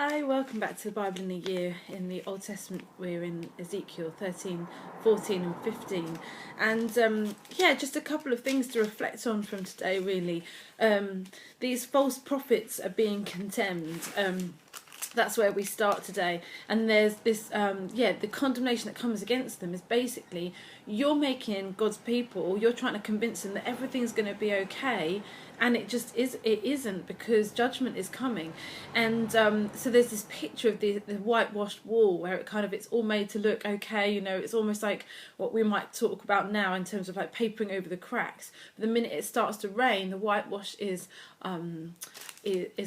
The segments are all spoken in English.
Hi, welcome back to the Bible in a Year. In the Old Testament, we're in Ezekiel 13, 14 and 15. And just a couple of things to reflect on from today, really. These false prophets are being condemned. That's where we start today. And there's this, the condemnation that comes against them is basically you're making God's people, you're trying to convince them that everything's going to be okay, and it isn't, because judgment is coming. And so there's this picture of the whitewashed wall where it's all made to look okay, it's almost like what we might talk about now in terms of like papering over the cracks. But the minute it starts to rain, the whitewash is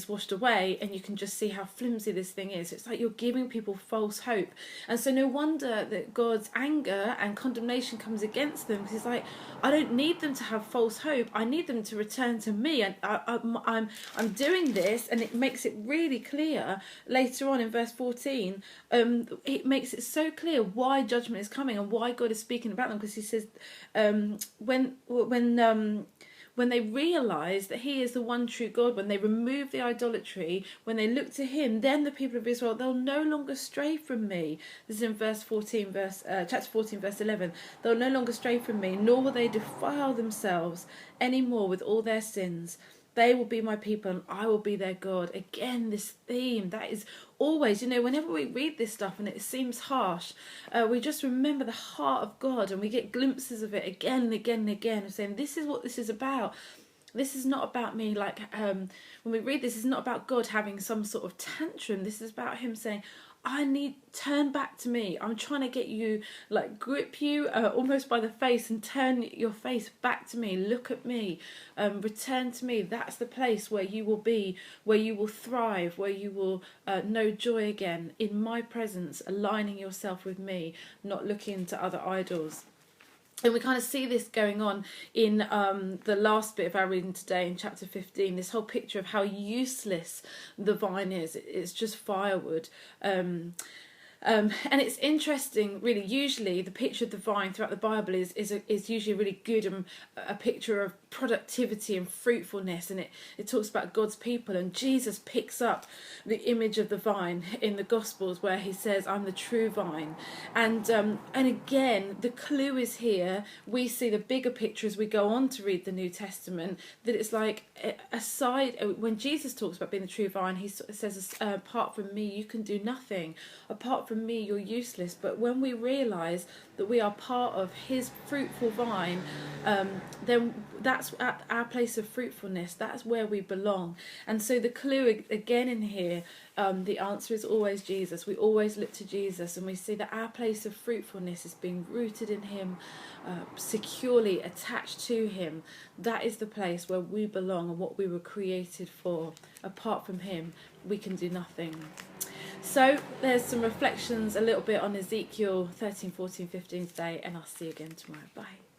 washed away, and you can just see how flimsy this thing is. It's like you're giving people false hope. And so no wonder that God's anger and condemnation comes against them, because he's like, I don't need them to have false hope. I need them to return to me. And I'm doing this, and it makes it really clear later on in verse 14. It makes it so clear why judgment is coming and why God is speaking about them, because he says when they realise that he is the one true God, when they remove the idolatry, when they look to him, then the people of Israel, they'll no longer stray from me. This is in chapter 14, verse 11. They'll no longer stray from me, nor will they defile themselves any more with all their sins. They will be my people and I will be their God. Again, this theme that is always, whenever we read this stuff and it seems harsh, we just remember the heart of God, and we get glimpses of it again and again and again, of saying, this is what this is about. This is not about me, when we read this, it's not about God having some sort of tantrum. This is about him saying, turn back to me. I'm trying to get you, grip you almost by the face and turn your face back to me. Look at me, return to me. That's the place where you will be, where you will thrive, where you will know joy again, in my presence, aligning yourself with me, not looking to other idols. And we kind of see this going on in the last bit of our reading today in chapter 15, this whole picture of how useless the vine is. It's just firewood. And it's interesting, really. Usually the picture of the vine throughout the Bible is usually really good, and a picture of productivity and fruitfulness, and it talks about God's people. And Jesus picks up the image of the vine in the Gospels, where he says, I'm the true vine. And again, the clue is here. We see the bigger picture as we go on to read the New Testament, that it's like, when Jesus talks about being the true vine, he says, apart from me you can do nothing. Apart from me you're useless. But when we realise that we are part of his fruitful vine, then that's at our place of fruitfulness. That's where we belong. And so the clue again in here, the answer is always Jesus. We always look to Jesus, and we see that our place of fruitfulness is being rooted in him, securely attached to him. That is the place where we belong and what we were created for. Apart from him we can do nothing. So there's some reflections a little bit on Ezekiel 13, 14, 15 today, and I'll see you again tomorrow. Bye.